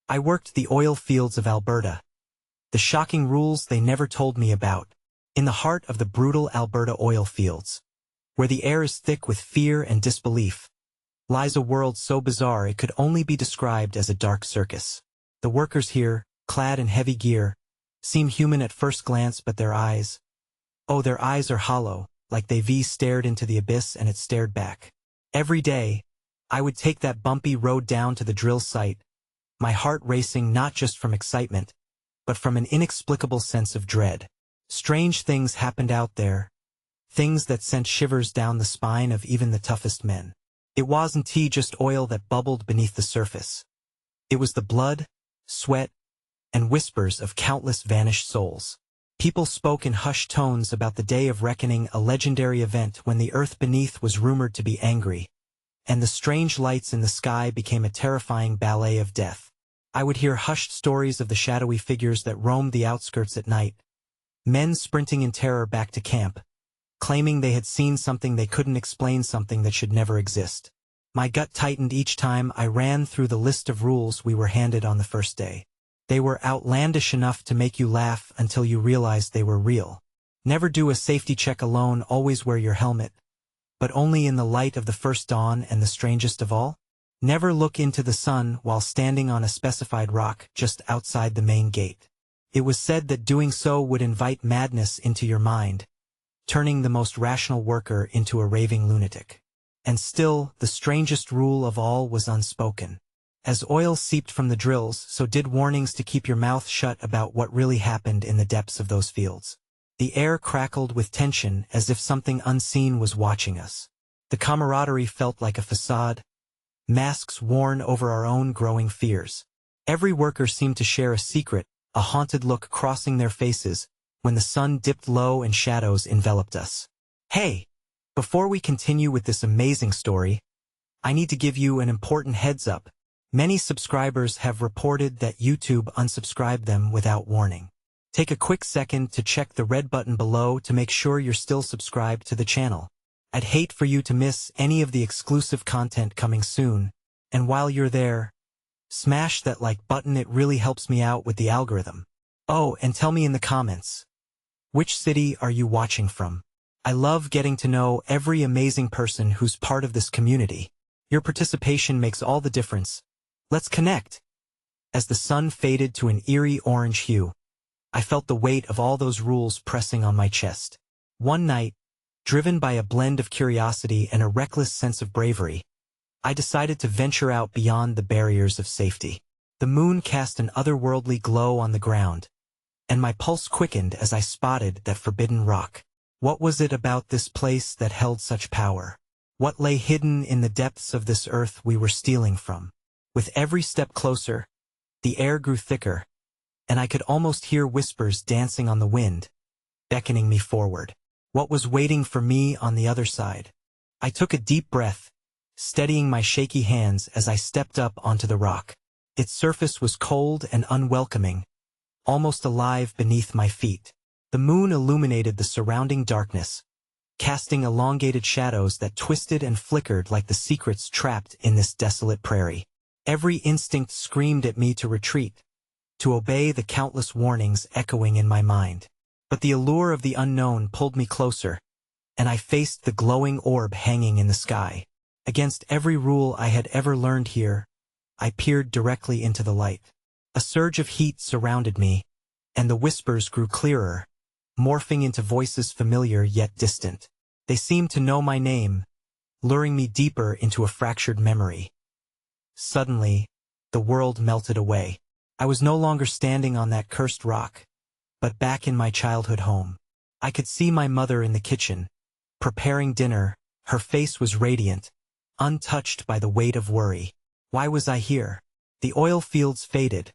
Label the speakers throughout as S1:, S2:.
S1: I worked the oil fields of Alberta. The shocking rules they never told me about. In the heart of the brutal Alberta oil fields, where the air is thick with fear and disbelief, lies a world so bizarre it could only be described as a dark circus. The workers here, clad in heavy gear, seem human at first glance, but their eyes are hollow, like they stared into the abyss and it stared back. Every day, I would take that bumpy road down to the drill site, my heart racing not just from excitement, but from an inexplicable sense of dread. Strange things happened out there, things that sent shivers down the spine of even the toughest men. It wasn't just oil that bubbled beneath the surface. It was the blood, sweat, and whispers of countless vanished souls. People spoke in hushed tones about the Day of Reckoning, a legendary event when the earth beneath was rumored to be angry, and the strange lights in the sky became a terrifying ballet of death. I would hear hushed stories of the shadowy figures that roamed the outskirts at night, men sprinting in terror back to camp, claiming they had seen something they couldn't explain, something that should never exist. My gut tightened each time I ran through the list of rules we were handed on the first day. They were outlandish enough to make you laugh until you realized they were real. Never do a safety check alone, always wear your helmet, but only in the light of the first dawn, and the strangest of all, never look into the sun while standing on a specified rock just outside the main gate. It was said that doing so would invite madness into your mind, turning the most rational worker into a raving lunatic. And still, the strangest rule of all was unspoken. As oil seeped from the drills, so did warnings to keep your mouth shut about what really happened in the depths of those fields. The air crackled with tension as if something unseen was watching us. The camaraderie felt like a facade, masks worn over our own growing fears. Every worker seemed to share a secret, a haunted look crossing their faces when the sun dipped low and shadows enveloped us. Hey! Before we continue with this amazing story, I need to give you an important heads up. Many subscribers have reported that YouTube unsubscribed them without warning. Take a quick second to check the red button below to make sure you're still subscribed to the channel. I'd hate for you to miss any of the exclusive content coming soon, and while you're there, smash that like button. It really helps me out with the algorithm. Oh, and tell me in the comments, which city are you watching from? I love getting to know every amazing person who's part of this community. Your participation makes all the difference. Let's connect. As the sun faded to an eerie orange hue, I felt the weight of all those rules pressing on my chest. One night, driven by a blend of curiosity and a reckless sense of bravery, I decided to venture out beyond the barriers of safety. The moon cast an otherworldly glow on the ground, and my pulse quickened as I spotted that forbidden rock. What was it about this place that held such power? What lay hidden in the depths of this earth we were stealing from? With every step closer, the air grew thicker, and I could almost hear whispers dancing on the wind, beckoning me forward. What was waiting for me on the other side? I took a deep breath, steadying my shaky hands as I stepped up onto the rock. Its surface was cold and unwelcoming, almost alive beneath my feet. The moon illuminated the surrounding darkness, casting elongated shadows that twisted and flickered like the secrets trapped in this desolate prairie. Every instinct screamed at me to retreat, to obey the countless warnings echoing in my mind. But the allure of the unknown pulled me closer, and I faced the glowing orb hanging in the sky. Against every rule I had ever learned here, I peered directly into the light. A surge of heat surrounded me, and the whispers grew clearer, morphing into voices familiar yet distant. They seemed to know my name, luring me deeper into a fractured memory. Suddenly, the world melted away. I was no longer standing on that cursed rock, but back in my childhood home. I could see my mother in the kitchen, preparing dinner. Her face was radiant, untouched by the weight of worry. Why was I here? The oil fields faded,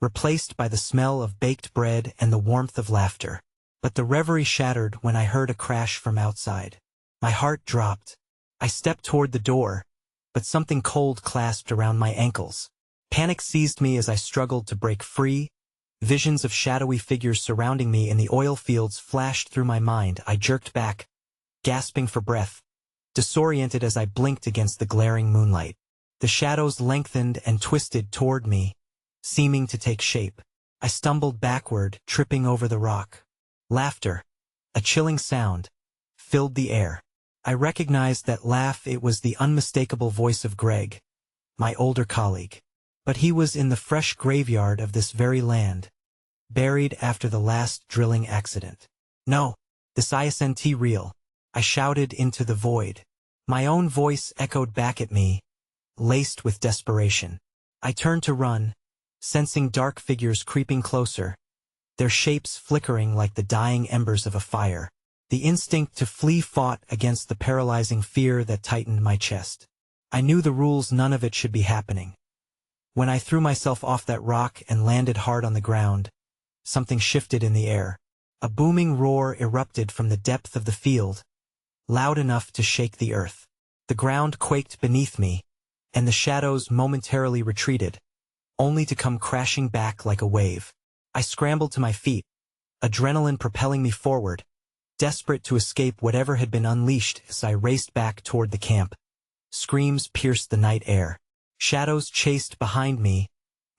S1: replaced by the smell of baked bread and the warmth of laughter. But the reverie shattered when I heard a crash from outside. My heart dropped. I stepped toward the door, but something cold clasped around my ankles. Panic seized me as I struggled to break free. Visions of shadowy figures surrounding me in the oil fields flashed through my mind. I jerked back, gasping for breath, disoriented as I blinked against the glaring moonlight. The shadows lengthened and twisted toward me, seeming to take shape. I stumbled backward, tripping over the rock. Laughter, a chilling sound, filled the air. I recognized that laugh. It was the unmistakable voice of Greg, my older colleague. But he was in the fresh graveyard of this very land, buried after the last drilling accident. No, this isn't real, I shouted into the void. My own voice echoed back at me, laced with desperation. I turned to run, sensing dark figures creeping closer, their shapes flickering like the dying embers of a fire. The instinct to flee fought against the paralyzing fear that tightened my chest. I knew the rules, none of it should be happening. When I threw myself off that rock and landed hard on the ground, something shifted in the air. A booming roar erupted from the depth of the field, loud enough to shake the earth. The ground quaked beneath me, and the shadows momentarily retreated, only to come crashing back like a wave. I scrambled to my feet, adrenaline propelling me forward, desperate to escape whatever had been unleashed. As I raced back toward the camp, screams pierced the night air. Shadows chased behind me,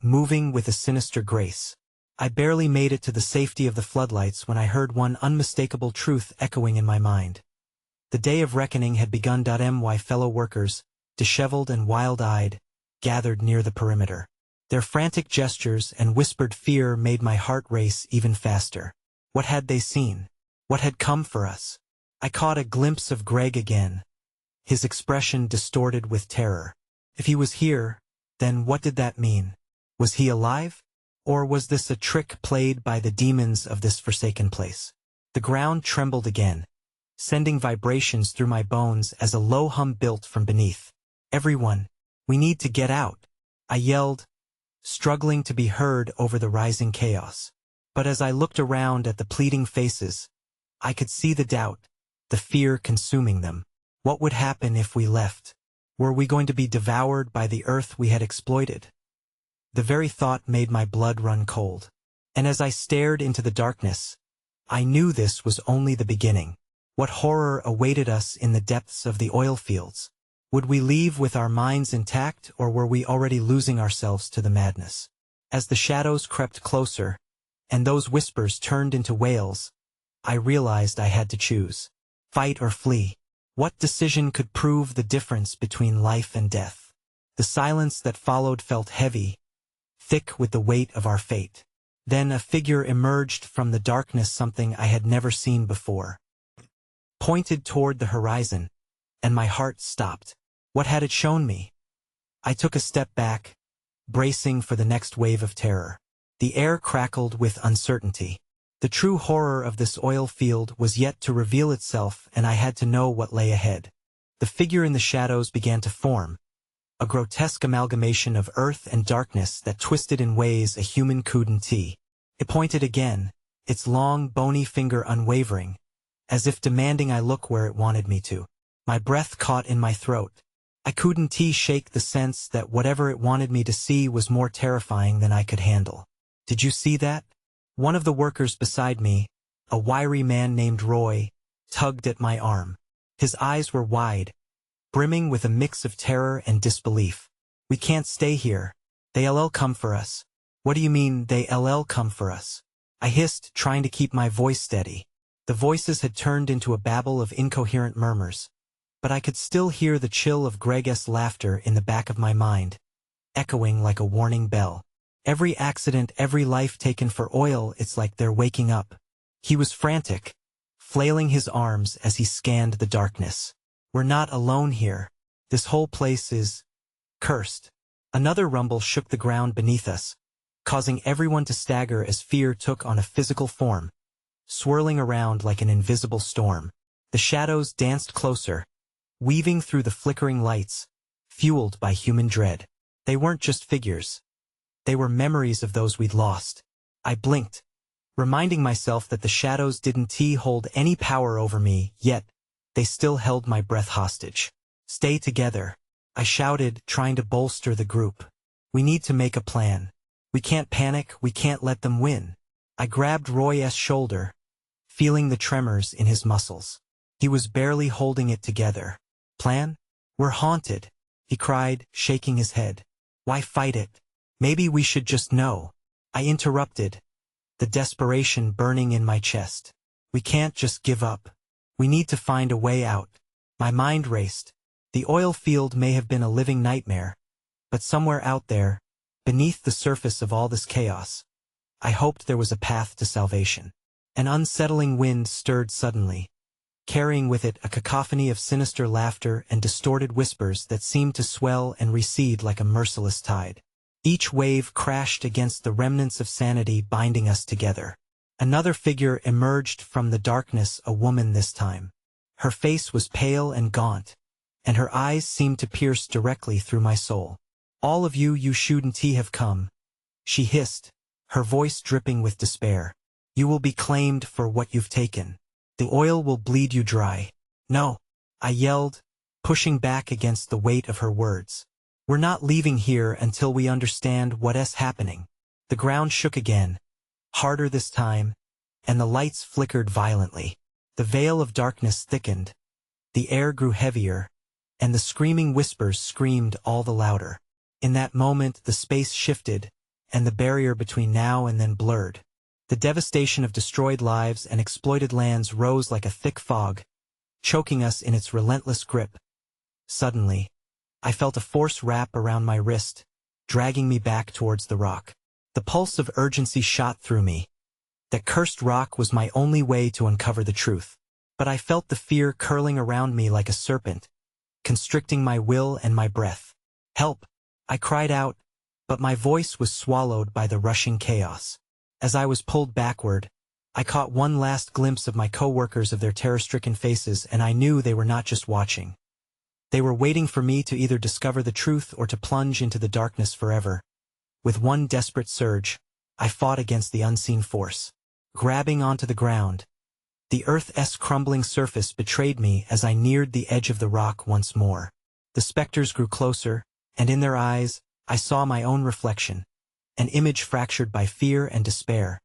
S1: moving with a sinister grace. I barely made it to the safety of the floodlights when I heard one unmistakable truth echoing in my mind. The day of reckoning had begun. My fellow workers, disheveled and wild-eyed, gathered near the perimeter. Their frantic gestures and whispered fear made my heart race even faster. What had they seen? What had come for us? I caught a glimpse of Greg again, his expression distorted with terror. If he was here, then what did that mean? Was he alive? Or was this a trick played by the demons of this forsaken place? The ground trembled again, sending vibrations through my bones as a low hum built from beneath. Everyone, we need to get out, I yelled, struggling to be heard over the rising chaos. But as I looked around at the pleading faces, I could see the doubt, the fear consuming them. What would happen if we left? Were we going to be devoured by the earth we had exploited? The very thought made my blood run cold. And as I stared into the darkness, I knew this was only the beginning. What horror awaited us in the depths of the oil fields? Would we leave with our minds intact, or were we already losing ourselves to the madness? As the shadows crept closer, and those whispers turned into wails, I realized I had to choose. Fight or flee. What decision could prove the difference between life and death? The silence that followed felt heavy, thick with the weight of our fate. Then a figure emerged from the darkness, something I had never seen before. Pointed toward the horizon, and my heart stopped. What had it shown me? I took a step back, bracing for the next wave of terror. The air crackled with uncertainty. The true horror of this oil field was yet to reveal itself, and I had to know what lay ahead. The figure in the shadows began to form, a grotesque amalgamation of earth and darkness that twisted in ways a human couldn't. It pointed again, its long, bony finger unwavering, as if demanding I look where it wanted me to. My breath caught in my throat. I couldn't shake the sense that whatever it wanted me to see was more terrifying than I could handle. Did you see that? One of the workers beside me, a wiry man named Roy, tugged at my arm. His eyes were wide, brimming with a mix of terror and disbelief. We can't stay here. They'll come for us. What do you mean, they'll come for us? I hissed, trying to keep my voice steady. The voices had turned into a babble of incoherent murmurs, but I could still hear the chill of Greg's laughter in the back of my mind, echoing like a warning bell. Every accident, every life taken for oil, it's like they're waking up. He was frantic, flailing his arms as he scanned the darkness. We're not alone here. This whole place is cursed. Another rumble shook the ground beneath us, causing everyone to stagger as fear took on a physical form, swirling around like an invisible storm. The shadows danced closer, weaving through the flickering lights, fueled by human dread. They weren't just figures. They were memories of those we'd lost. I blinked, reminding myself that the shadows didn't hold any power over me, yet they still held my breath hostage. Stay together, I shouted, trying to bolster the group. We need to make a plan. We can't panic, we can't let them win. I grabbed Roy's shoulder, feeling the tremors in his muscles. He was barely holding it together. Plan? We're haunted, he cried, shaking his head. Why fight it? Maybe we should just know. I interrupted, the desperation burning in my chest. We can't just give up. We need to find a way out. My mind raced. The oil field may have been a living nightmare, but somewhere out there, beneath the surface of all this chaos, I hoped there was a path to salvation. An unsettling wind stirred suddenly, carrying with it a cacophony of sinister laughter and distorted whispers that seemed to swell and recede like a merciless tide. Each wave crashed against the remnants of sanity binding us together. Another figure emerged from the darkness, a woman this time. Her face was pale and gaunt, and her eyes seemed to pierce directly through my soul. "All of you shouldn't have come," she hissed, her voice dripping with despair. "You will be claimed for what you've taken. The oil will bleed you dry." "No," I yelled, pushing back against the weight of her words. "We're not leaving here until we understand what's happening." The ground shook again, harder this time, and the lights flickered violently. The veil of darkness thickened, the air grew heavier, and the screaming whispers screamed all the louder. In that moment the space shifted, and the barrier between now and then blurred. The devastation of destroyed lives and exploited lands rose like a thick fog, choking us in its relentless grip. Suddenly, I felt a force wrap around my wrist, dragging me back towards the rock. The pulse of urgency shot through me. That cursed rock was my only way to uncover the truth. But I felt the fear curling around me like a serpent, constricting my will and my breath. "Help!" I cried out, but my voice was swallowed by the rushing chaos. As I was pulled backward, I caught one last glimpse of my co-workers, of their terror-stricken faces, and I knew they were not just watching. They were waiting for me to either discover the truth or to plunge into the darkness forever. With one desperate surge, I fought against the unseen force. Grabbing onto the ground, the Earth's crumbling surface betrayed me as I neared the edge of the rock once more. The specters grew closer, and in their eyes, I saw my own reflection, an image fractured by fear and despair.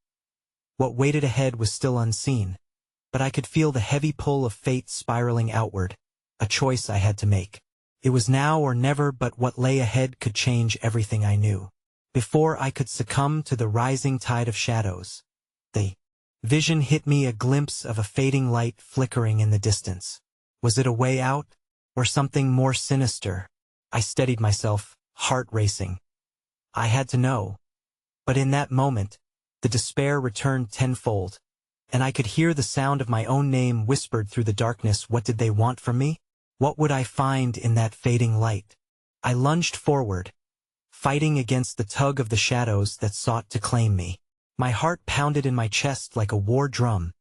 S1: What waited ahead was still unseen, but I could feel the heavy pull of fate spiraling outward, a choice I had to make. It was now or never, but what lay ahead could change everything I knew. Before I could succumb to the rising tide of shadows, the vision hit me, a glimpse of a fading light flickering in the distance. Was it a way out, or something more sinister? I steadied myself, heart racing. I had to know. But in that moment, the despair returned tenfold, and I could hear the sound of my own name whispered through the darkness. What did they want from me? What would I find in that fading light? I lunged forward, fighting against the tug of the shadows that sought to claim me. My heart pounded in my chest like a war drum,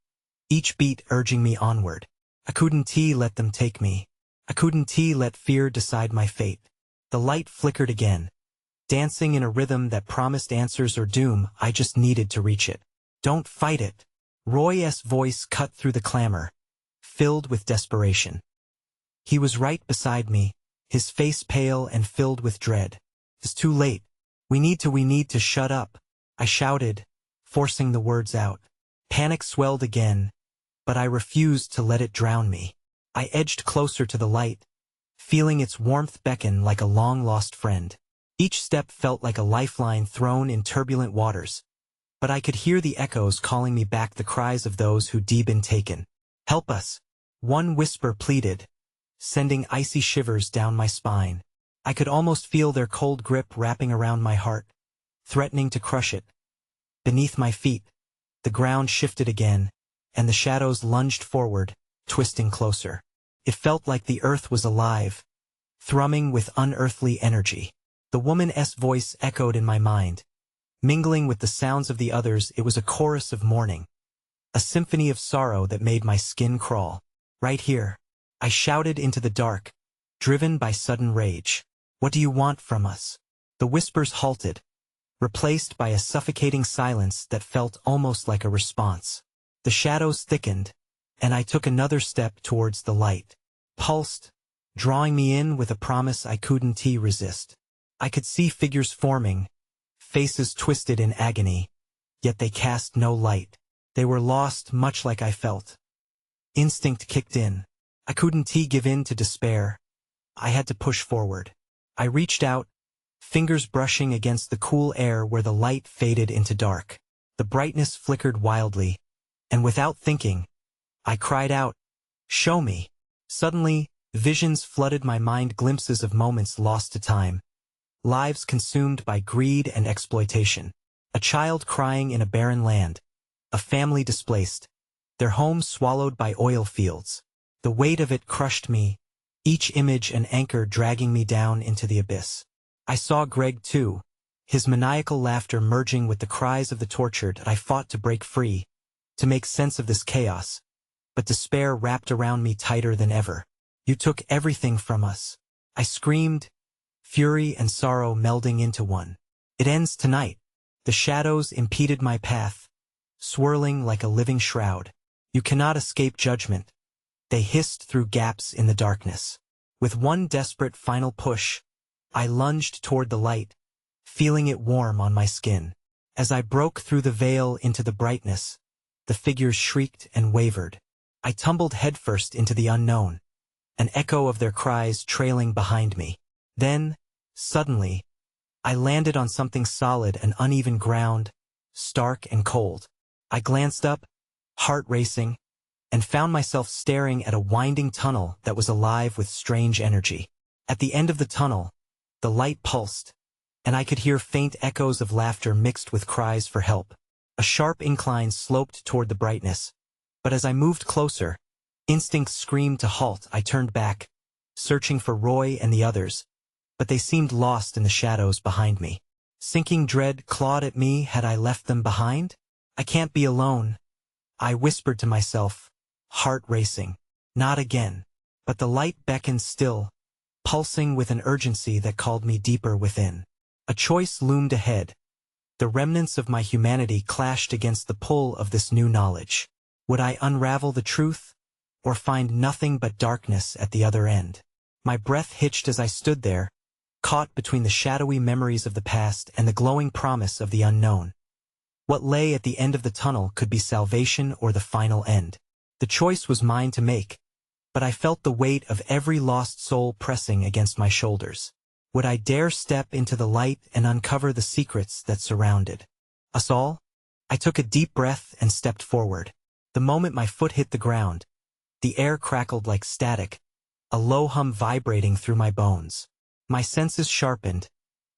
S1: each beat urging me onward. I couldn't let them take me. I couldn't let fear decide my fate. The light flickered again, dancing in a rhythm that promised answers or doom. I just needed to reach it. "Don't fight it." Roy's voice cut through the clamor, filled with desperation. He was right beside me, his face pale and filled with dread. "It's too late. We need to shut up," I shouted, forcing the words out. Panic swelled again, but I refused to let it drown me. I edged closer to the light, feeling its warmth beckon like a long-lost friend. Each step felt like a lifeline thrown in turbulent waters, but I could hear the echoes calling me back, the cries of those who'd been taken. "Help us," one whisper pleaded, sending icy shivers down my spine. I could almost feel their cold grip wrapping around my heart, threatening to crush it. Beneath my feet, the ground shifted again, and the shadows lunged forward, twisting closer. It felt like the earth was alive, thrumming with unearthly energy. The woman's voice echoed in my mind, mingling with the sounds of the others. It was a chorus of mourning, a symphony of sorrow that made my skin crawl. "Right here," I shouted into the dark, driven by sudden rage. "What do you want from us?" The whispers halted, replaced by a suffocating silence that felt almost like a response. The shadows thickened, and I took another step towards the light, pulsed, drawing me in with a promise I couldn't resist. I could see figures forming, faces twisted in agony, yet they cast no light. They were lost, much like I felt. Instinct kicked in. I couldn't give in to despair. I had to push forward. I reached out, fingers brushing against the cool air where the light faded into dark. The brightness flickered wildly, and without thinking, I cried out, "Show me!" Suddenly, visions flooded my mind, glimpses of moments lost to time, lives consumed by greed and exploitation. A child crying in a barren land, a family displaced, their home swallowed by oil fields. The weight of it crushed me, each image an anchor dragging me down into the abyss. I saw Greg too, his maniacal laughter merging with the cries of the tortured. I fought to break free, to make sense of this chaos, but despair wrapped around me tighter than ever. "You took everything from us," I screamed, fury and sorrow melding into one. "It ends tonight." The shadows impeded my path, swirling like a living shroud. "You cannot escape judgment," they hissed through gaps in the darkness. With one desperate final push, I lunged toward the light, feeling it warm on my skin. As I broke through the veil into the brightness, the figures shrieked and wavered. I tumbled headfirst into the unknown, an echo of their cries trailing behind me. Then, suddenly, I landed on something solid and uneven ground, stark and cold. I glanced up, heart racing, and found myself staring at a winding tunnel that was alive with strange energy. At the end of the tunnel, the light pulsed, and I could hear faint echoes of laughter mixed with cries for help. A sharp incline sloped toward the brightness, but as I moved closer, instinct screamed to halt. I turned back, searching for Roy and the others, but they seemed lost in the shadows behind me. Sinking dread clawed at me. Had I left them behind? "I can't be alone," I whispered to myself, heart racing. Not again. But the light beckoned still, pulsing with an urgency that called me deeper within. A choice loomed ahead. The remnants of my humanity clashed against the pull of this new knowledge. Would I unravel the truth, or find nothing but darkness at the other end? My breath hitched as I stood there, caught between the shadowy memories of the past and the glowing promise of the unknown. What lay at the end of the tunnel could be salvation or the final end. The choice was mine to make, but I felt the weight of every lost soul pressing against my shoulders. Would I dare step into the light and uncover the secrets that surrounded us all? I took a deep breath and stepped forward. The moment my foot hit the ground, the air crackled like static, a low hum vibrating through my bones. My senses sharpened,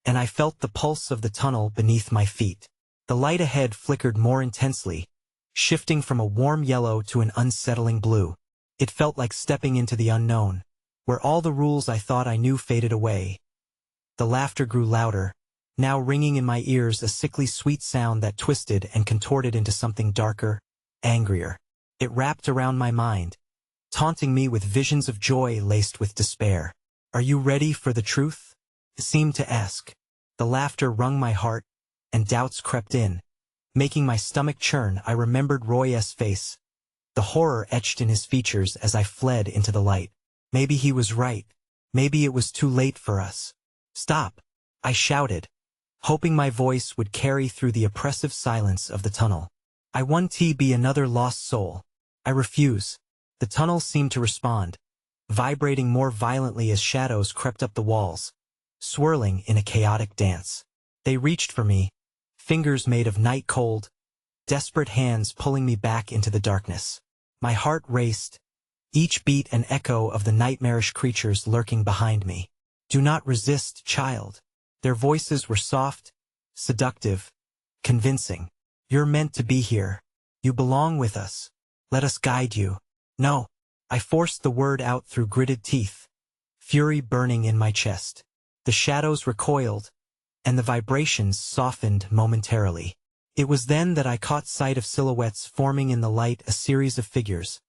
S1: and I felt the pulse of the tunnel beneath my feet. The light ahead flickered more intensely, shifting from a warm yellow to an unsettling blue. It felt like stepping into the unknown, where all the rules I thought I knew faded away. The laughter grew louder, now ringing in my ears, a sickly sweet sound that twisted and contorted into something darker, angrier. It wrapped around my mind, taunting me with visions of joy laced with despair. "Are you ready for the truth?" it seemed to ask. The laughter wrung my heart, and doubts crept in, making my stomach churn. I remembered Roy's face, the horror etched in his features as I fled into the light. Maybe he was right. Maybe it was too late for us. "Stop!" I shouted, hoping my voice would carry through the oppressive silence of the tunnel. "I want to be another lost soul. I refuse." The tunnel seemed to respond, vibrating more violently as shadows crept up the walls, swirling in a chaotic dance. They reached for me, fingers made of night cold, desperate hands pulling me back into the darkness. My heart raced, each beat an echo of the nightmarish creatures lurking behind me. "Do not resist, child." Their voices were soft, seductive, convincing. "You're meant to be here. You belong with us. Let us guide you." "No." I forced the word out through gritted teeth, fury burning in my chest. The shadows recoiled, and the vibrations softened momentarily. It was then that I caught sight of silhouettes forming in the light, a series of figures,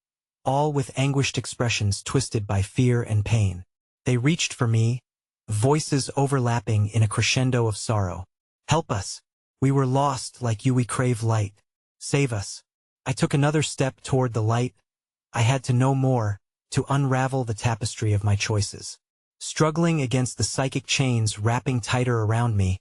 S1: all with anguished expressions twisted by fear and pain. They reached for me, voices overlapping in a crescendo of sorrow. "Help us. We were lost like you. We crave light. Save us." I took another step toward the light. I had to know more, to unravel the tapestry of my choices. Struggling against the psychic chains wrapping tighter around me,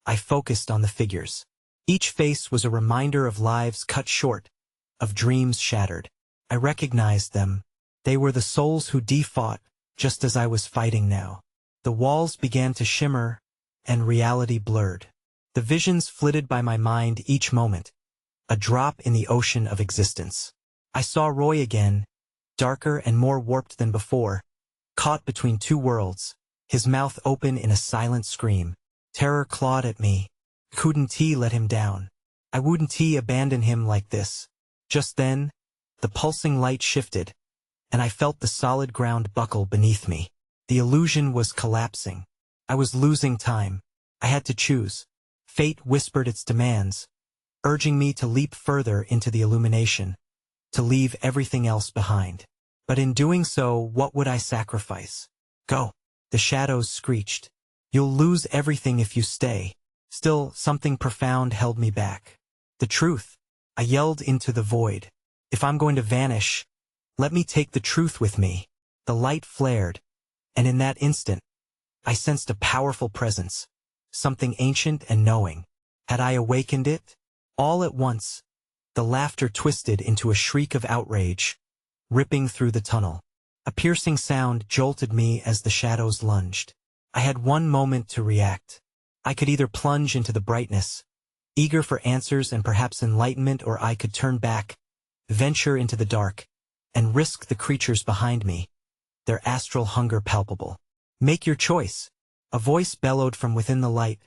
S1: I focused on the figures. Each face was a reminder of lives cut short, of dreams shattered. I recognized them. They were the souls who fought, just as I was fighting now. The walls began to shimmer, and reality blurred. The visions flitted by my mind each moment, a drop in the ocean of existence. I saw Roy again, darker and more warped than before, caught between two worlds, his mouth open in a silent scream. Terror clawed at me. Couldn't he let him down? I wouldn't he abandon him like this? Just then, the pulsing light shifted, and I felt the solid ground buckle beneath me. The illusion was collapsing. I was losing time. I had to choose. Fate whispered its demands, urging me to leap further into the illumination, to leave everything else behind. But in doing so, what would I sacrifice? Go. The shadows screeched. You'll lose everything if you stay. Still, something profound held me back. The truth. I yelled into the void. If I'm going to vanish, let me take the truth with me. The light flared, and in that instant, I sensed a powerful presence, something ancient and knowing. Had I awakened it? All at once, the laughter twisted into a shriek of outrage, ripping through the tunnel. A piercing sound jolted me as the shadows lunged. I had one moment to react. I could either plunge into the brightness, eager for answers and perhaps enlightenment, or I could turn back, venture into the dark, and risk the creatures behind me, their astral hunger palpable. Make your choice. A voice bellowed from within the light,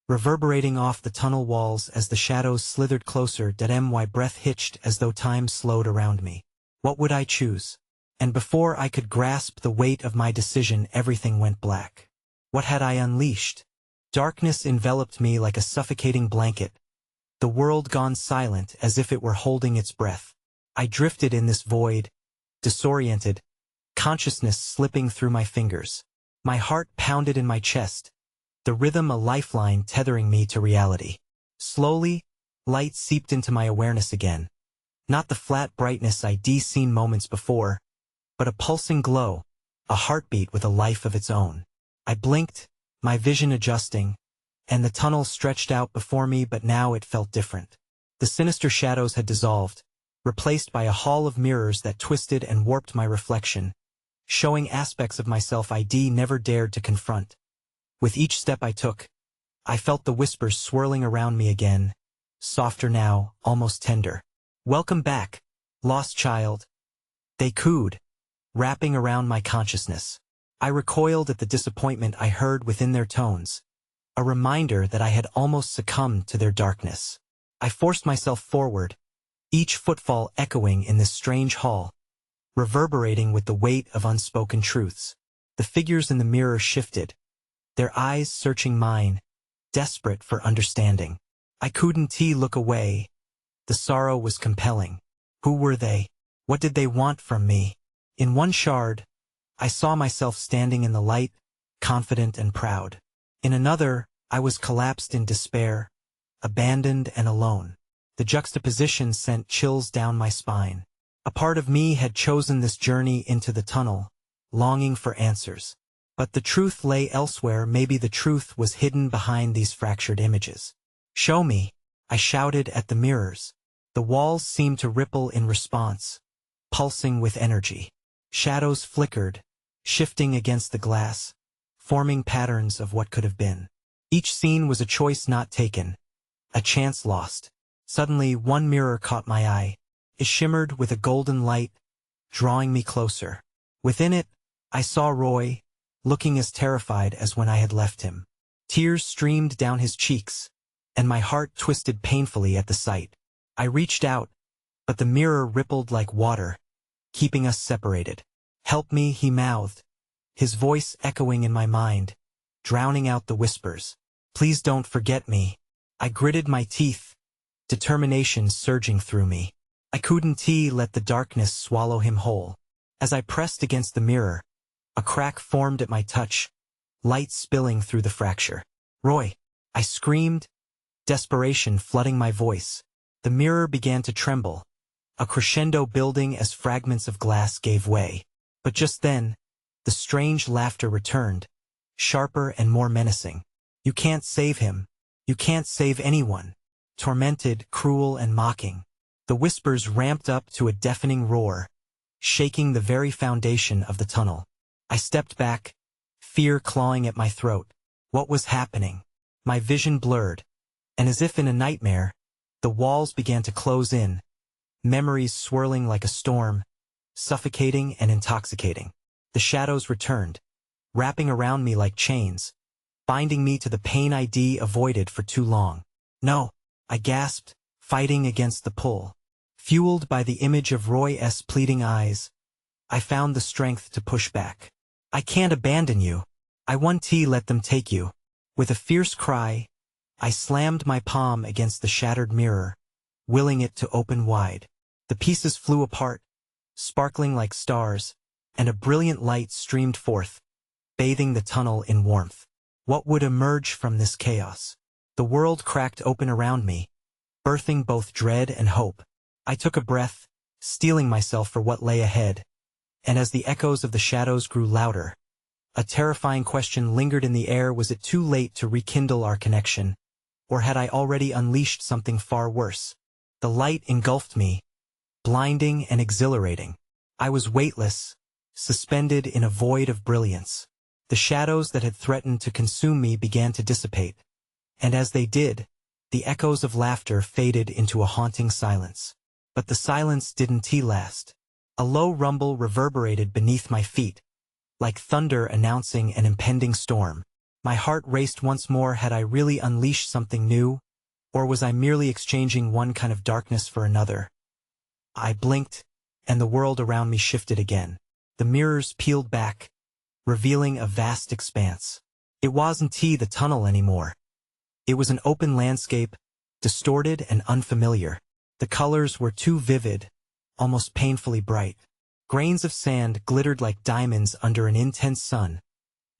S1: reverberating off the tunnel walls as the shadows slithered closer. My breath hitched as though time slowed around me. What would I choose? And before I could grasp the weight of my decision, everything went black. What had I unleashed? Darkness enveloped me like a suffocating blanket, the world gone silent as if it were holding its breath. I drifted in this void, disoriented, consciousness slipping through my fingers. My heart pounded in my chest, the rhythm a lifeline tethering me to reality. Slowly, light seeped into my awareness again. Not the flat brightness I'd seen moments before, but a pulsing glow, a heartbeat with a life of its own. I blinked, my vision adjusting, and the tunnel stretched out before me, but now it felt different. The sinister shadows had dissolved, replaced by a hall of mirrors that twisted and warped my reflection, showing aspects of myself I'd never dared to confront. With each step I took, I felt the whispers swirling around me again, softer now, almost tender. Welcome back, lost child. They cooed, wrapping around my consciousness. I recoiled at the disappointment I heard within their tones, a reminder that I had almost succumbed to their darkness. I forced myself forward, each footfall echoing in this strange hall, reverberating with the weight of unspoken truths. The figures in the mirror shifted, their eyes searching mine, desperate for understanding. I couldn't look away. The sorrow was compelling. Who were they? What did they want from me? In one shard, I saw myself standing in the light, confident and proud. In another, I was collapsed in despair, abandoned and alone. The juxtaposition sent chills down my spine. A part of me had chosen this journey into the tunnel, longing for answers. But the truth lay elsewhere. Maybe the truth was hidden behind these fractured images. Show me, I shouted at the mirrors. The walls seemed to ripple in response, pulsing with energy. Shadows flickered, shifting against the glass, forming patterns of what could have been. Each scene was a choice not taken, a chance lost. Suddenly, one mirror caught my eye. It shimmered with a golden light, drawing me closer. Within it, I saw Roy, looking as terrified as when I had left him. Tears streamed down his cheeks, and my heart twisted painfully at the sight. I reached out, but the mirror rippled like water, keeping us separated. "Help me," he mouthed, his voice echoing in my mind, drowning out the whispers. "Please don't forget me." I gritted my teeth, determination surging through me. I couldn't let the darkness swallow him whole. As I pressed against the mirror, a crack formed at my touch, light spilling through the fracture. "Roy!" I screamed, desperation flooding my voice. The mirror began to tremble, a crescendo building as fragments of glass gave way. But just then, the strange laughter returned, sharper and more menacing. "You can't save him. You can't save anyone." Tormented, cruel, and mocking, the whispers ramped up to a deafening roar, shaking the very foundation of the tunnel. I stepped back, fear clawing at my throat. What was happening? My vision blurred, and as if in a nightmare, the walls began to close in, memories swirling like a storm, suffocating and intoxicating. The shadows returned, wrapping around me like chains, binding me to the pain I'd avoided for too long. No, I gasped, fighting against the pull. Fueled by the image of Roy's pleading eyes, I found the strength to push back. I can't abandon you. I won't let them take you. With a fierce cry, I slammed my palm against the shattered mirror, willing it to open wide. The pieces flew apart, sparkling like stars, and a brilliant light streamed forth, bathing the tunnel in warmth. What would emerge from this chaos? The world cracked open around me, birthing both dread and hope. I took a breath, steeling myself for what lay ahead, and as the echoes of the shadows grew louder, a terrifying question lingered in the air. Was it too late to rekindle our connection, or had I already unleashed something far worse? The light engulfed me, blinding and exhilarating. I was weightless, suspended in a void of brilliance. The shadows that had threatened to consume me began to dissipate, and as they did, the echoes of laughter faded into a haunting silence. But the silence didn't last. A low rumble reverberated beneath my feet, like thunder announcing an impending storm. My heart raced once more. Had I really unleashed something new, or was I merely exchanging one kind of darkness for another? I blinked, and the world around me shifted again. The mirrors peeled back, revealing a vast expanse. It wasn't the tunnel anymore. It was an open landscape, distorted and unfamiliar. The colors were too vivid, almost painfully bright. Grains of sand glittered like diamonds under an intense sun,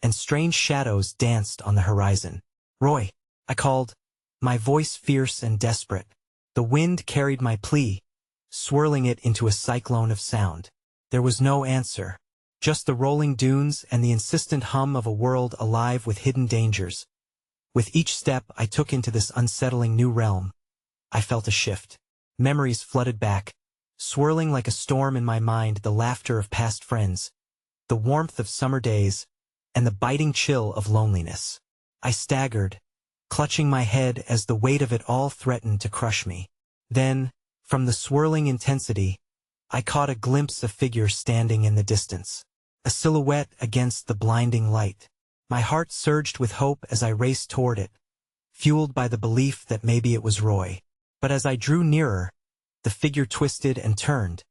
S1: and strange shadows danced on the horizon. "Roy," I called, my voice fierce and desperate. The wind carried my plea, swirling it into a cyclone of sound. There was no answer, just the rolling dunes and the insistent hum of a world alive with hidden dangers. With each step I took into this unsettling new realm, I felt a shift. Memories flooded back, swirling like a storm in my mind. The laughter of past friends, the warmth of summer days, and the biting chill of loneliness. I staggered, clutching my head as the weight of it all threatened to crush me. Then, from the swirling intensity, I caught a glimpse of a figure standing in the distance, a silhouette against the blinding light. My heart surged with hope as I raced toward it, fueled by the belief that maybe it was Roy. But as I drew nearer, the figure twisted and turned,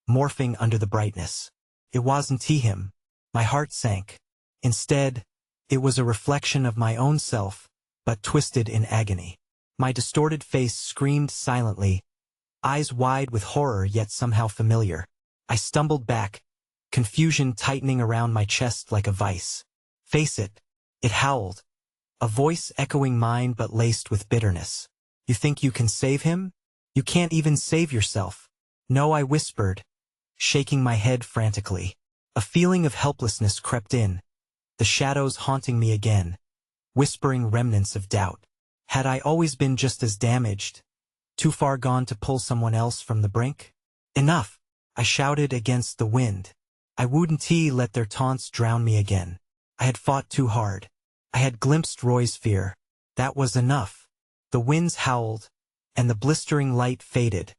S1: morphing under the brightness. It wasn't him. My heart sank. Instead, it was a reflection of my own self, but twisted in agony. My distorted face screamed silently, eyes wide with horror yet somehow familiar. I stumbled back, confusion tightening around my chest like a vice. "Face it," it howled, a voice echoing mine but laced with bitterness. "You think you can save him? You can't even save yourself." "No," I whispered, shaking my head frantically. A feeling of helplessness crept in, the shadows haunting me again, whispering remnants of doubt. Had I always been just as damaged, too far gone to pull someone else from the brink? "Enough!" I shouted against the wind. I wouldn't let their taunts drown me again. I had fought too hard. I had glimpsed Roy's fear. That was enough. The winds howled, and the blistering light faded,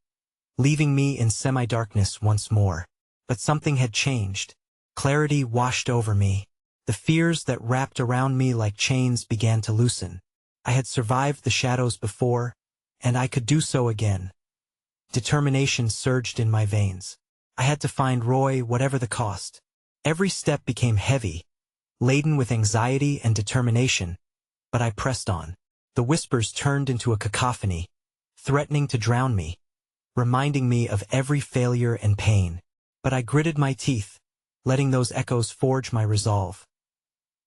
S1: leaving me in semi-darkness once more. But something had changed. Clarity washed over me. The fears that wrapped around me like chains began to loosen. I had survived the shadows before, and I could do so again. Determination surged in my veins. I had to find Roy, whatever the cost. Every step became heavy, laden with anxiety and determination, but I pressed on. The whispers turned into a cacophony, threatening to drown me, reminding me of every failure and pain. But I gritted my teeth, letting those echoes forge my resolve.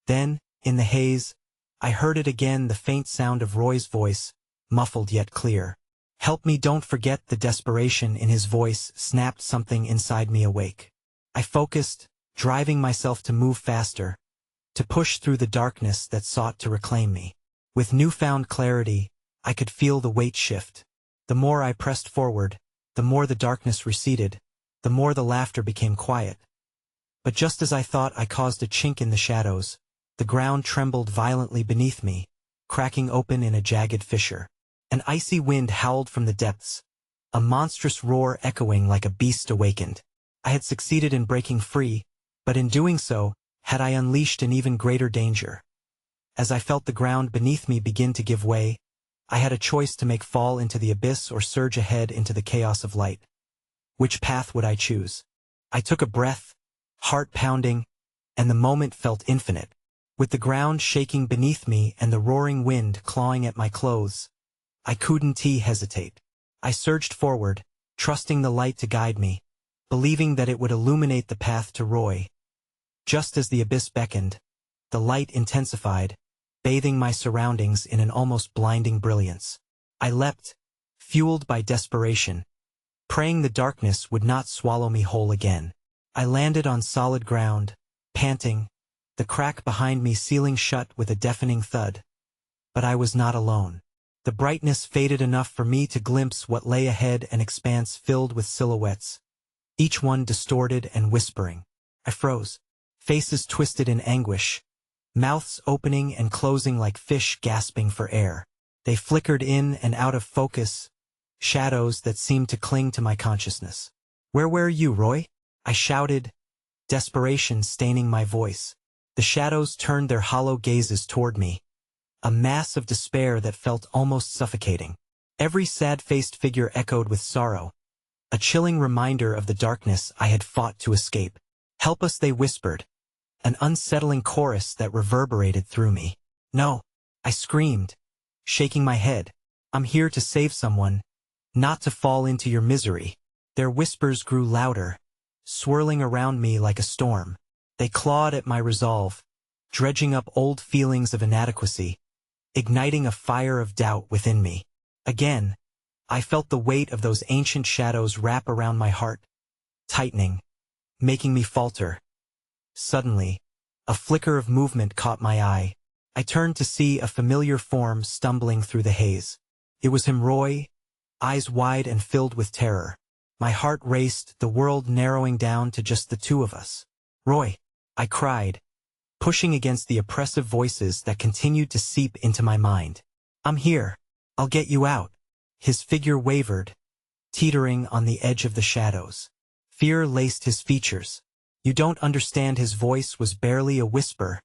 S1: Then, in the haze, I heard it again, the faint sound of Roy's voice, muffled yet clear. "Help me." Don't forget. The desperation in his voice snapped something inside me awake. I focused, driving myself to move faster, to push through the darkness that sought to reclaim me. With newfound clarity, I could feel the weight shift. The more I pressed forward, the more the darkness receded, the more the laughter became quiet. But just as I thought I caused a chink in the shadows, The ground trembled violently beneath me, cracking open in a jagged fissure. An icy wind howled from the depths, a monstrous roar echoing like a beast awakened. I had succeeded in breaking free, but in doing so, had I unleashed an even greater danger. As I felt the ground beneath me begin to give way, I had a choice to make: fall into the abyss or surge ahead into the chaos of light. Which path would I choose? I took a breath, heart pounding, and the moment felt infinite. With the ground shaking beneath me and the roaring wind clawing at my clothes, I couldn't hesitate. I surged forward, trusting the light to guide me, believing that it would illuminate the path to Roy. Just as the abyss beckoned, the light intensified, bathing my surroundings in an almost blinding brilliance. I leapt, fueled by desperation, praying the darkness would not swallow me whole again. I landed on solid ground, panting, the crack behind me sealing shut with a deafening thud. But I was not alone. The brightness faded enough for me to glimpse what lay ahead: an expanse filled with silhouettes, each one distorted and whispering. I froze, faces twisted in anguish, mouths opening and closing like fish gasping for air. They flickered in and out of focus, shadows that seemed to cling to my consciousness. "Where were you, Roy?" I shouted, desperation staining my voice. The shadows turned their hollow gazes toward me, a mass of despair that felt almost suffocating. Every sad-faced figure echoed with sorrow, a chilling reminder of the darkness I had fought to escape. "Help us," they whispered, an unsettling chorus that reverberated through me. "No," I screamed, shaking my head. "I'm here to save someone, not to fall into your misery." Their whispers grew louder, swirling around me like a storm. They clawed at my resolve, dredging up old feelings of inadequacy, igniting a fire of doubt within me. Again, I felt the weight of those ancient shadows wrap around my heart, tightening, making me falter. Suddenly, a flicker of movement caught my eye. I turned to see a familiar form stumbling through the haze. It was him, Roy, eyes wide and filled with terror. My heart raced, the world narrowing down to just the two of us. "Roy," I cried, pushing against the oppressive voices that continued to seep into my mind. "I'm here. I'll get you out." His figure wavered, teetering on the edge of the shadows. Fear laced his features. "You don't understand." His voice was barely a whisper,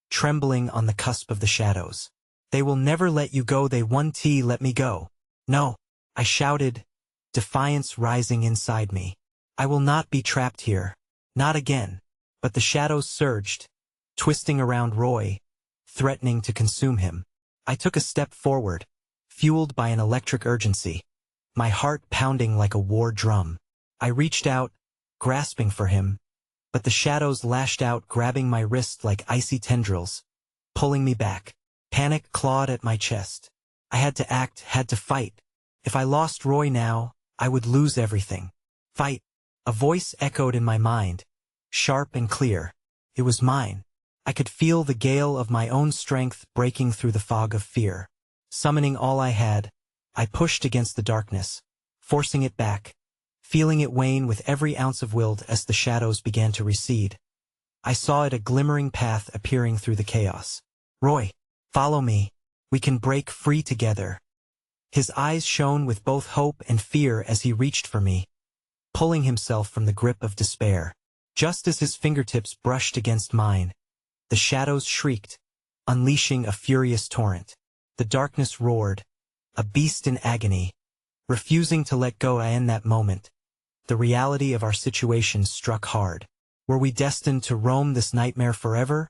S1: trembling on the cusp of the shadows. "They will never let you go. They won't let me go." "No," I shouted, defiance rising inside me. "I will not be trapped here. Not again." But the shadows surged, twisting around Roy, threatening to consume him. I took a step forward, fueled by an electric urgency, my heart pounding like a war drum. I reached out, grasping for him, but the shadows lashed out, grabbing my wrist like icy tendrils, pulling me back. Panic clawed at my chest. I had to act, had to fight. If I lost Roy now, I would lose everything. "Fight!" A voice echoed in my mind, sharp and clear. It was mine. I could feel the gale of my own strength breaking through the fog of fear. Summoning all I had, I pushed against the darkness, forcing it back, feeling it wane with every ounce of will as the shadows began to recede. I saw it, a glimmering path appearing through the chaos. "Roy, follow me. We can break free together." His eyes shone with both hope and fear as he reached for me, pulling himself from the grip of despair. Just as his fingertips brushed against mine, the shadows shrieked, unleashing a furious torrent. The darkness roared, a beast in agony, refusing to let go. In that moment, the reality of our situation struck hard. Were we destined to roam this nightmare forever,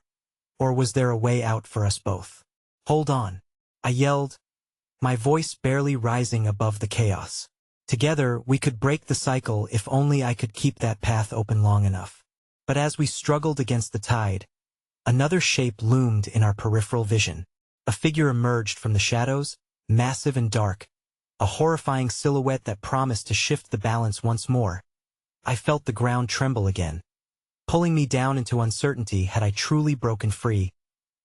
S1: or was there a way out for us both? "Hold on," I yelled, my voice barely rising above the chaos. Together, we could break the cycle if only I could keep that path open long enough. But as we struggled against the tide, another shape loomed in our peripheral vision. A figure emerged from the shadows, massive and dark, a horrifying silhouette that promised to shift the balance once more. I felt the ground tremble again, pulling me down into uncertainty. Had I truly broken free,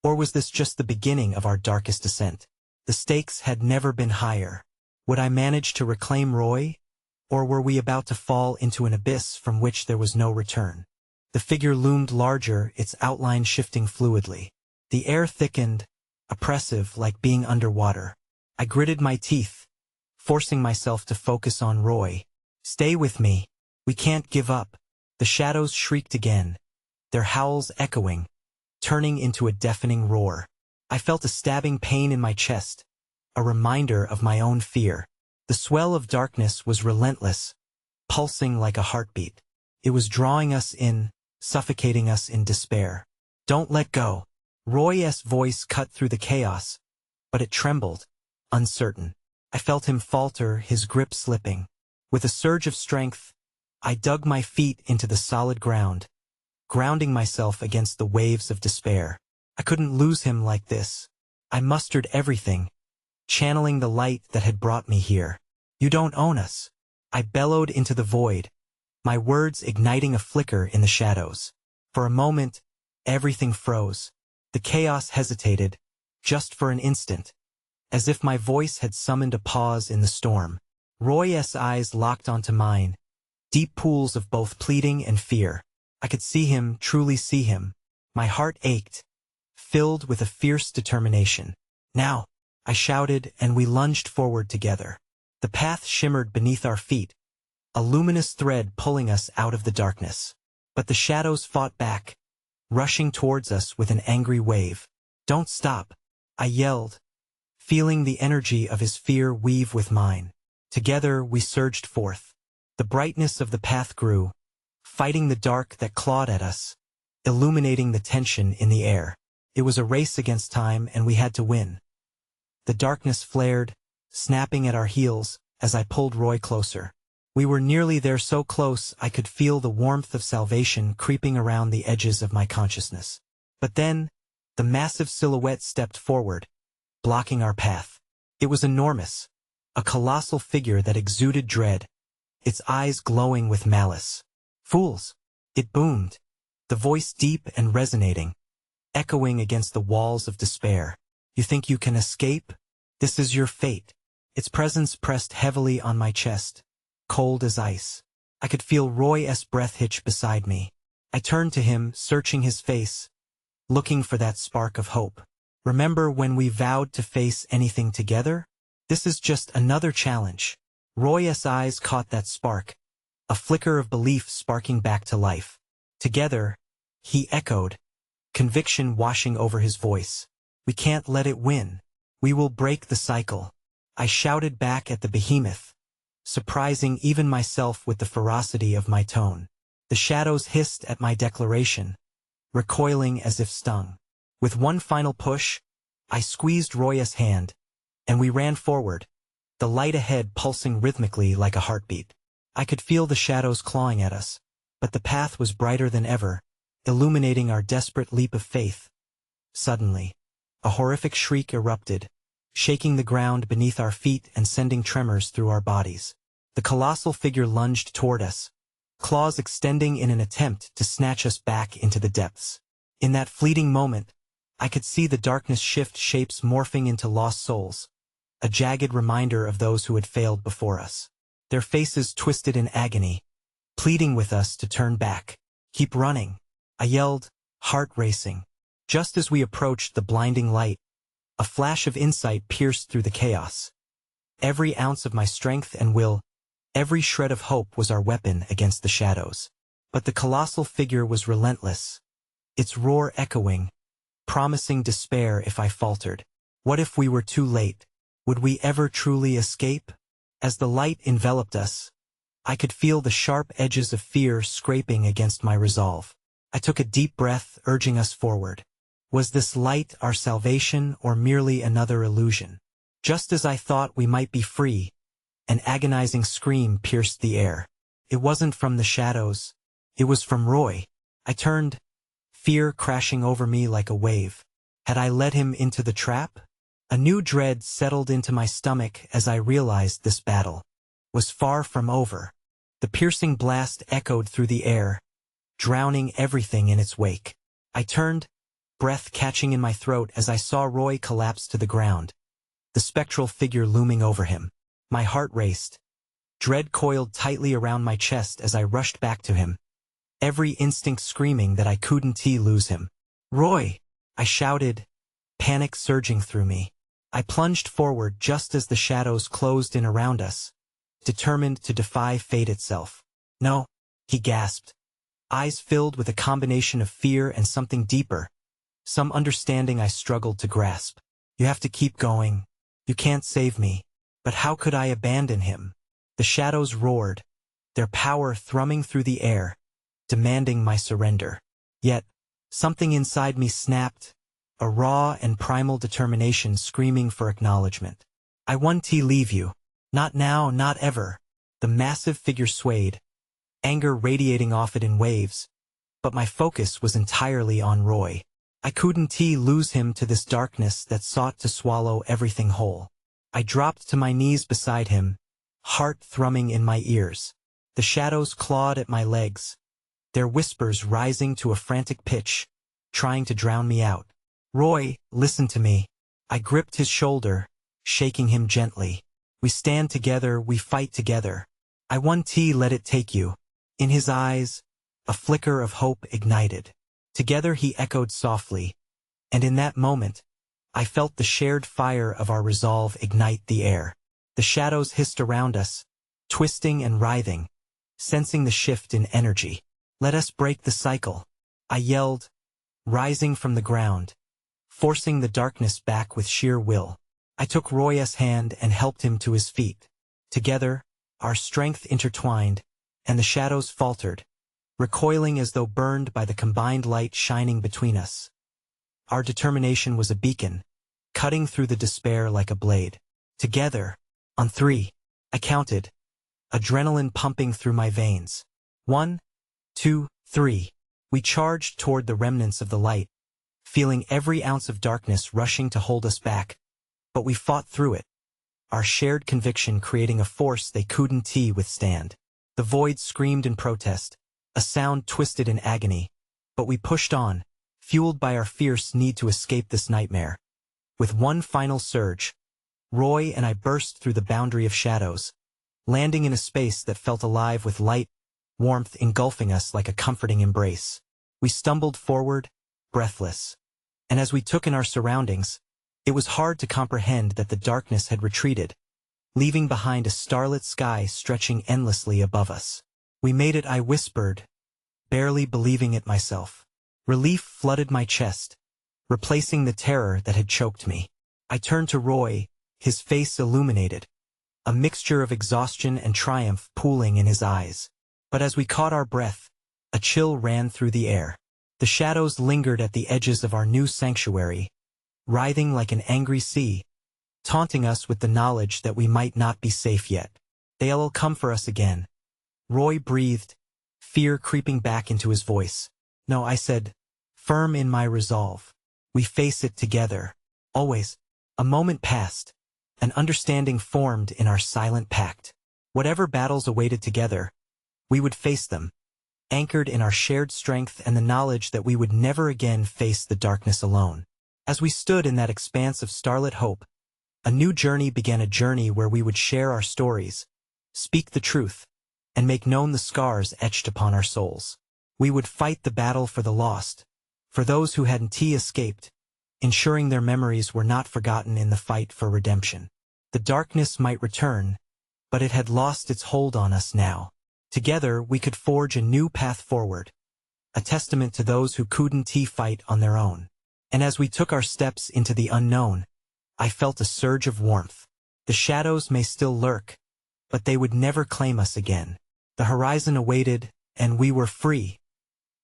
S1: or was this just the beginning of our darkest descent? The stakes had never been higher. Would I manage to reclaim Roy, or were we about to fall into an abyss from which there was no return? The figure loomed larger, its outline shifting fluidly. The air thickened, oppressive like being underwater. I gritted my teeth, forcing myself to focus on Roy. Stay with me. We can't give up. The shadows shrieked again, their howls echoing, turning into a deafening roar. I felt a stabbing pain in my chest, a reminder of my own fear. The swell of darkness was relentless, pulsing like a heartbeat. It was drawing us in, suffocating us in despair. Don't let go. Roy's voice cut through the chaos, but it trembled, uncertain. I felt him falter, his grip slipping. With a surge of strength, I dug my feet into the solid ground, grounding myself against the waves of despair. I couldn't lose him like this. I mustered everything, channeling the light that had brought me here. You don't own us. I bellowed into the void, my words igniting a flicker in the shadows. For a moment, everything froze. The chaos hesitated, just for an instant, as if my voice had summoned a pause in the storm. Roy's eyes locked onto mine, deep pools of both pleading and fear. I could see him, truly see him. My heart ached, filled with a fierce determination. Now, I shouted, and we lunged forward together. The path shimmered beneath our feet, a luminous thread pulling us out of the darkness. But the shadows fought back, rushing towards us with an angry wave. Don't stop, I yelled, feeling the energy of his fear weave with mine. Together we surged forth. The brightness of the path grew, fighting the dark that clawed at us, illuminating the tension in the air. It was a race against time, and we had to win. The darkness flared, snapping at our heels, as I pulled Roy closer. We were nearly there, so close I could feel the warmth of salvation creeping around the edges of my consciousness. But then, the massive silhouette stepped forward, blocking our path. It was enormous, a colossal figure that exuded dread, its eyes glowing with malice. Fools! It boomed, the voice deep and resonating, echoing against the walls of despair. You think you can escape? This is your fate. Its presence pressed heavily on my chest, cold as ice. I could feel Roy's breath hitch beside me. I turned to him, searching his face, looking for that spark of hope. Remember when we vowed to face anything together? This is just another challenge. Roy's eyes caught that spark, a flicker of belief sparking back to life. Together, he echoed, conviction washing over his voice. We can't let it win. We will break the cycle. I shouted back at the behemoth, surprising even myself with the ferocity of my tone. The shadows hissed at my declaration, recoiling as if stung. With one final push, I squeezed Roy's hand, and we ran forward, the light ahead pulsing rhythmically like a heartbeat. I could feel the shadows clawing at us, but the path was brighter than ever, illuminating our desperate leap of faith. Suddenly, a horrific shriek erupted, shaking the ground beneath our feet and sending tremors through our bodies. The colossal figure lunged toward us, claws extending in an attempt to snatch us back into the depths. In that fleeting moment, I could see the darkness shift shapes, morphing into lost souls, a jagged reminder of those who had failed before us. Their faces twisted in agony, pleading with us to turn back. Keep running, I yelled, heart racing. Just as we approached the blinding light, a flash of insight pierced through the chaos. Every ounce of my strength and will, every shred of hope was our weapon against the shadows. But the colossal figure was relentless, its roar echoing, promising despair if I faltered. What if we were too late? Would we ever truly escape? As the light enveloped us, I could feel the sharp edges of fear scraping against my resolve. I took a deep breath, urging us forward. Was this light our salvation or merely another illusion? Just as I thought we might be free, an agonizing scream pierced the air. It wasn't from the shadows. It was from Roy. I turned, fear crashing over me like a wave. Had I led him into the trap? A new dread settled into my stomach as I realized this battle was far from over. The piercing blast echoed through the air, drowning everything in its wake. I turned, breath catching in my throat as I saw Roy collapse to the ground, the spectral figure looming over him. My heart raced. Dread coiled tightly around my chest as I rushed back to him, every instinct screaming that I couldn't lose him. Roy! I shouted, panic surging through me. I plunged forward just as the shadows closed in around us, determined to defy fate itself. No, he gasped, eyes filled with a combination of fear and something deeper, some understanding I struggled to grasp. You have to keep going. You can't save me. But how could I abandon him? The shadows roared, their power thrumming through the air, demanding my surrender. Yet, something inside me snapped, a raw and primal determination screaming for acknowledgement. I won't leave you. Not now, not ever. The massive figure swayed, anger radiating off it in waves, but my focus was entirely on Roy. I couldn't lose him to this darkness that sought to swallow everything whole. I dropped to my knees beside him, heart thrumming in my ears. The shadows clawed at my legs, their whispers rising to a frantic pitch, trying to drown me out. Roy, listen to me. I gripped his shoulder, shaking him gently. We stand together, we fight together. I won't let it take you. In his eyes, a flicker of hope ignited. Together he echoed softly, and in that moment, I felt the shared fire of our resolve ignite the air. The shadows hissed around us, twisting and writhing, sensing the shift in energy. Let us break the cycle, I yelled, rising from the ground, forcing the darkness back with sheer will. I took Roy's hand and helped him to his feet. Together, our strength intertwined, and the shadows faltered, recoiling as though burned by the combined light shining between us. Our determination was a beacon, cutting through the despair like a blade. Together, on 3, I counted, adrenaline pumping through my veins. 1, 2, 3. We charged toward the remnants of the light, feeling every ounce of darkness rushing to hold us back. But we fought through it, our shared conviction creating a force they couldn't withstand. The void screamed in protest, a sound twisted in agony, but we pushed on, fueled by our fierce need to escape this nightmare. With one final surge, Roy and I burst through the boundary of shadows, landing in a space that felt alive with light, warmth engulfing us like a comforting embrace. We stumbled forward, breathless, and as we took in our surroundings, it was hard to comprehend that the darkness had retreated, leaving behind a starlit sky stretching endlessly above us. We made it, I whispered, barely believing it myself. Relief flooded my chest, replacing the terror that had choked me. I turned to Roy, his face illuminated, a mixture of exhaustion and triumph pooling in his eyes. But as we caught our breath, a chill ran through the air. The shadows lingered at the edges of our new sanctuary, writhing like an angry sea, taunting us with the knowledge that we might not be safe yet. They'll come for us again. Roy breathed, fear creeping back into his voice. No, I said, firm in my resolve. We face it together. Always. A moment passed. An understanding formed in our silent pact. Whatever battles awaited together, we would face them, anchored in our shared strength and the knowledge that we would never again face the darkness alone. As we stood in that expanse of starlit hope, a new journey began, a journey where we would share our stories, speak the truth, and make known the scars etched upon our souls. We would fight the battle for the lost, for those who hadn't escaped, ensuring their memories were not forgotten in the fight for redemption. The darkness might return, but it had lost its hold on us now. Together we could forge a new path forward, a testament to those who couldn't fight on their own. And as we took our steps into the unknown, I felt a surge of warmth. The shadows may still lurk, but they would never claim us again. The horizon awaited, and we were free.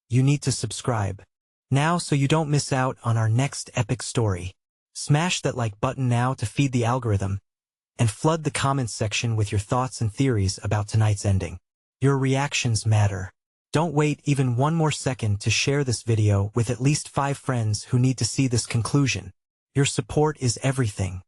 S1: You need to subscribe now so you don't miss out on our next epic story. Smash that like button now to feed the algorithm, and flood the comments section with your thoughts and theories about tonight's ending. Your reactions matter. Don't wait even one more second to share this video with at least 5 friends who need to see this conclusion. Your support is everything.